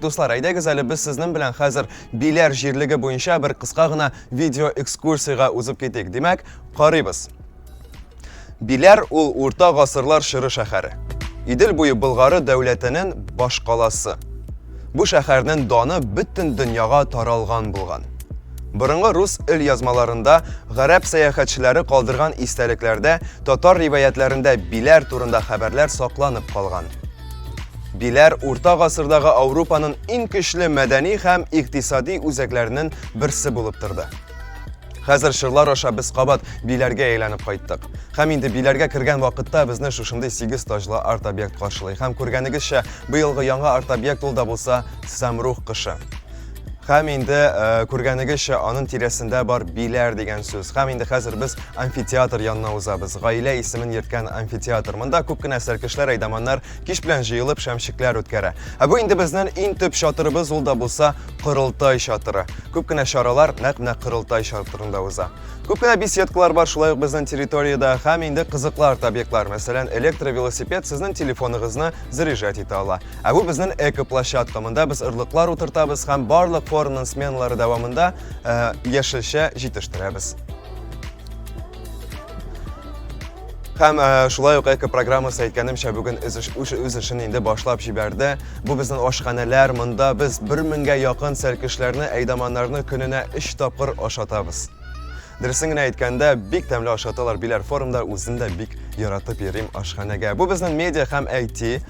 Dostlar, әйдәгез әле без сезнең белән хәзер Биләр җирлеге буенча бер кыска гына видео экскурсияга узып китик. Димәк, карыйбыз. Биләр ул урта гасырлар шыры шәһәре. Идел буе Болгары дәүләтенең баш каласы. Бу шәһәрнең даны бөтен дөньяга таралган булган. Борынгы рус ил язмаларында, гарәп сәяхәтчеләре калдырган истәлекләрдә, татар риваятләрендә Биләр турында хәбәрләр сакланып калган. Биләр урта гасырдагы Ауропаның иң көчле мәдәни һәм икътисади үзәкләренең берсе булып торды. Хәзер шырлар аша без кабат Биләргә әйләнеп кайттык. Һәм инде Биләргә кергән вакытта безне шушындый 8 таҗлы арт-объект каршылый. Һәм күргәнегезчә, быелгы яңа арт-объект ул да булса Сәмрух кышы. Һәм инде күргәнегезчә, аның тирәсендә бар Биләр дигән сүз. Һәм инде хәзер без амфитеатр янына узабыз. Гаилә исемен йөрткән амфитеатр. Монда күп кенә сәркешләр, әйдәманнар кич белән җыелып шәмчекләр үткәрә. Бу инде безнең иң төп чатырыбыз ул да булса Корылтай чатыры. Күп кенә чаралар нәкъ Корылтай чатырында уза. Күп кенә беседкалар бар шулай ук безнең территориядә һәм инде кызыклы арт-объектлар. Мәсәлән, электровелосипед сезнең телефоныгызны заряжать итә ала. Бу безнең эко-площадка. Монда без ырлыклар утыртабыз һәм барлык форумның сменалары дәвамында яшелчә җитештерәбез. Һәм шулай ук эко-программасы әйткәнемчә бүген үз эшен инде башлап җибәрде. Бу безнең ашханәләр, монда без 1000-гә якын сәркешләрне, әйдәманнарны көненә 3 тапкыр ашатабыз. Дөресен генә әйткәндә, бик тәмле ашаталар. Биләр форумда үзем дә бик яратып йөрим ашханәгә. Бу безнең медиа һәм IT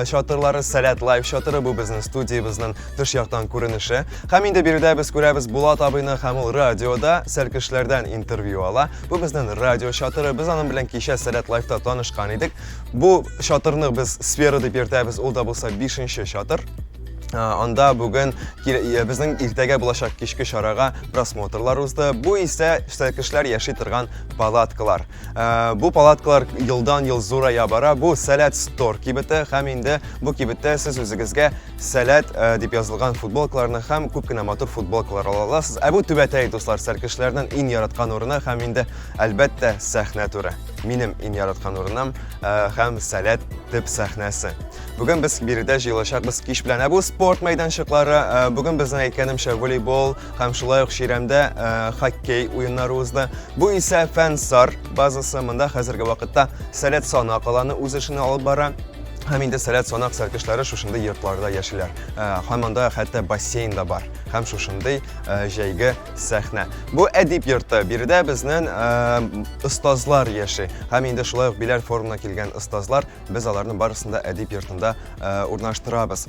чатырлары, Сәләт Лайв чатыры, бу безнең студиябызның тыш яктан күренеше. Һәм инде биредә без күрәбез Булат абыйны һәм ул радиода сәркешләрдән интервью ала. Бу безнең радио чатыры. Без аның белән кичә Сәләт Лайвта танышкан идек. Бу чатырны без сфера дип йөртәбез. Ул да булса 5нче чатыр. Анда бүген безнең иртәгә булачак кичке чарага просмотрлар узды. Бу исә сәркешләр яши торган палаткалар. Бу палаткалар елдан-ел зурая бара. Бу Сәләт Стор кибете һәм инде бу кибеттә сез үзегезгә Сәләт дип язылган футболкаларны һәм күп кенә матур футболкалар ала аласыз. Бу түбәтәй дуслар, сәркешләрнең иң яраткан урыны һәм инде әлбәттә сәхнә туры. Минем иң яраткан урыным һәм Сәләт төп сәхнәсе. Бүген без биредә җыелачакбыз кич белән. Бу спорт мәйданчыклары, бүген безнең әйткәнемчә волейбол һәм шулай ук Ширамдә хоккей уеннары узды. Бу исә Фәнсар базасы. Монда хәзерге вакытта Сәләт Санак аланы үз эшен алып бара. Һәм инде Сәләт Санак сәркешләре шушындый йортларда яшиләр. Һәм анда хәтта бассейн да бар. Һәм шушындый җәйге сәхнә. Бу әдип йорты. Биредә безнең остазлар яши. Һәм инде шулай ук Биләр форумына килгән остазлар, без аларны барысын да әдип йортында урнаштырабыз.